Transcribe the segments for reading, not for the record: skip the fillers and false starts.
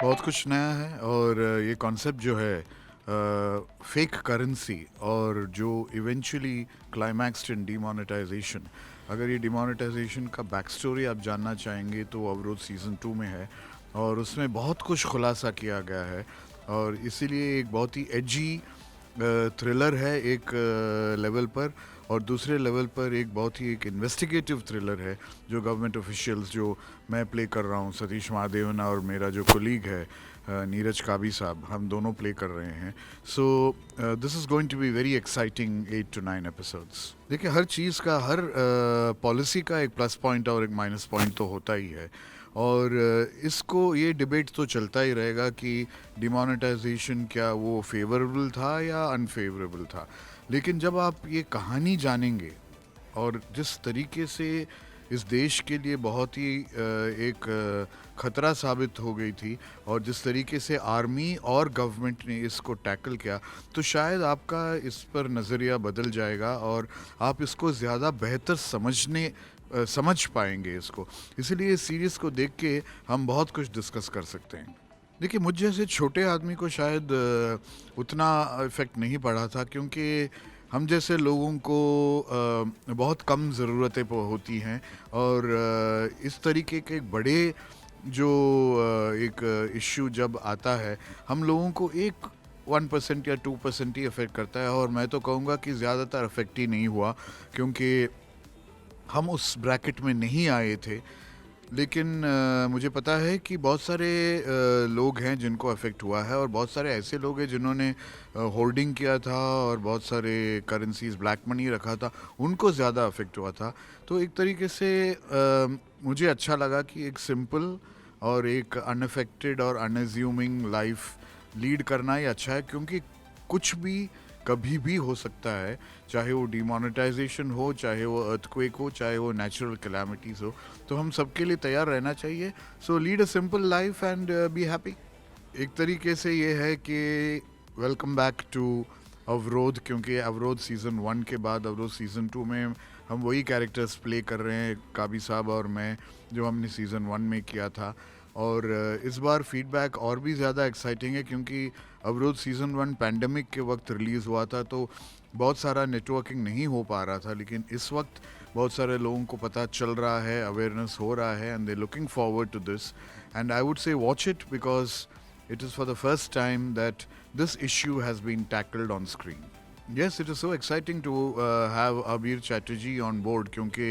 बहुत कुछ नया है और ये कॉन्सेप्ट जो है फेक करेंसी और जो इवेंचुअली क्लाइमैक्स्ड इन डिमोनेटाइजेशन। अगर ये डिमोनेटाइजेशन का बैक स्टोरी आप जानना चाहेंगे तो अवरोध सीज़न 2 में है और उसमें बहुत कुछ खुलासा किया गया है और इसीलिए एक बहुत ही एजी थ्रिलर है एक लेवल पर और दूसरे लेवल पर एक बहुत ही एक इन्वेस्टिगेटिव थ्रिलर है जो गवर्नमेंट ऑफिशियल्स जो मैं प्ले कर रहा हूँ, सतीश महादेवन और मेरा जो कोलीग है नीरज काबी साहब, हम दोनों प्ले कर रहे हैं। So this is going to be very exciting 8 to 9 episodes. देखिए, हर चीज़ का, हर पॉलिसी का एक प्लस पॉइंट और एक माइनस पॉइंट तो होता ही है और इसको ये डिबेट तो चलता ही रहेगा कि डिमोनेटाइजेशन क्या वो फेवरेबल था या अनफेवरेबल था। लेकिन जब आप ये कहानी जानेंगे और जिस तरीके से इस देश के लिए बहुत ही एक खतरा साबित हो गई थी और जिस तरीके से आर्मी और गवर्नमेंट ने इसको टैकल किया, तो शायद आपका इस पर नज़रिया बदल जाएगा और आप इसको ज़्यादा बेहतर समझ पाएंगे इसको। इसीलिए इस सीरीज़ को देख के हम बहुत कुछ डिस्कस कर सकते हैं। देखिए, मुझ जैसे छोटे आदमी को शायद उतना इफ़ेक्ट नहीं पड़ा था क्योंकि हम जैसे लोगों को बहुत कम ज़रूरतें होती हैं और इस तरीके के एक बड़े जो एक इश्यू जब आता है, हम लोगों को एक 1% या 2% ही अफेक्ट करता है और मैं तो कहूँगा कि ज़्यादातर अफेक्ट ही नहीं हुआ क्योंकि हम उस ब्रैकेट में नहीं आए थे। लेकिन मुझे पता है कि बहुत सारे लोग हैं जिनको अफेक्ट हुआ है और बहुत सारे ऐसे लोग हैं जिन्होंने होल्डिंग किया था और बहुत सारे करेंसीज ब्लैक मनी रखा था, उनको ज़्यादा अफेक्ट हुआ था। तो एक तरीके से मुझे अच्छा लगा कि एक सिंपल और एक अनअफेक्टेड और अनएज्यूमिंग लाइफ लीड करना ही अच्छा है क्योंकि कुछ भी कभी भी हो सकता है, चाहे वो डिमोनेटाइजेशन हो, चाहे वो अर्थक्वेक हो, चाहे वो नेचुरल कैलामिटीज़ हो। तो हम सबके लिए तैयार रहना चाहिए। सो lead a simple life and be happy. एक तरीके से ये है कि वेलकम बैक टू अवरोध, क्योंकि अवरोध सीज़न 1 के बाद अवरोध सीज़न 2 में हम वही कैरेक्टर्स प्ले कर रहे हैं, काबी साहब और मैं, जो हमने सीज़न 1 में किया था। और इस बार फीडबैक और भी ज़्यादा एक्साइटिंग है क्योंकि अवरोध सीज़न 1 पैंडमिक के वक्त रिलीज़ हुआ था तो बहुत सारा नेटवर्किंग नहीं हो पा रहा था, लेकिन इस वक्त बहुत सारे लोगों को पता चल रहा है, अवेयरनेस हो रहा है and they looking forward to this and I would say watch it because it is for the first time that this issue has been tackled on screen. Yes, it is so exciting to have Abir Chatterjee on board क्योंकि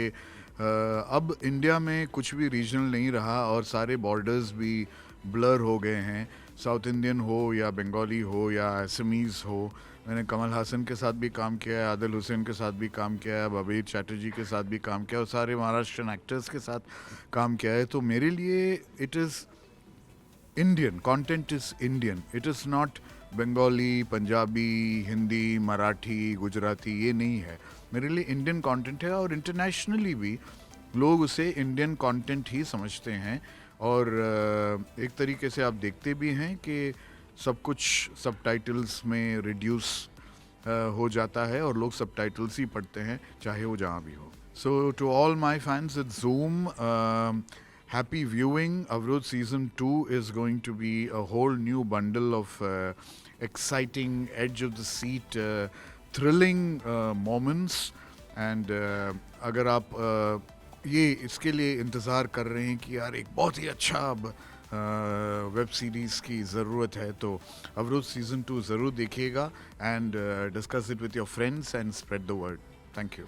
अब India में कुछ भी regional नहीं रहा और सारे borders भी ब्लर हो गए हैं। साउथ इंडियन हो या बंगाली हो या असमीज़ हो। मैंने कमल हासन के साथ भी काम किया है, आदिल हुसैन के साथ भी काम किया है, अब अबीर चैटर्जी के साथ भी काम किया और सारे महाराष्ट्रन एक्टर्स के साथ काम किया है। तो मेरे लिए it is Indian, content is Indian. It is not Bengali, Punjabi, Hindi, Marathi, Gujarati, ये नहीं है। मेरे लिए इंडियन कंटेंट है और इंटरनेशनली भी लोग उसे इंडियन कंटेंट ही समझते हैं और एक तरीके से आप देखते भी हैं कि सब कुछ सबटाइटल्स में रिड्यूस हो जाता है और लोग सबटाइटल्स ही पढ़ते हैं चाहे वो जहाँ भी हो। So to all my fans at Zoom, happy viewing. Avrod season 2 is going to be a whole new bundle of exciting, edge of the seat, thrilling moments. And अगर आप ये इसके लिए इंतज़ार कर रहे हैं कि यार एक बहुत ही अच्छा अब वेब सीरीज़ की ज़रूरत है, तो अवरोध सीज़न 2 ज़रूर देखिएगा and discuss it with your friends and spread the word. Thank you.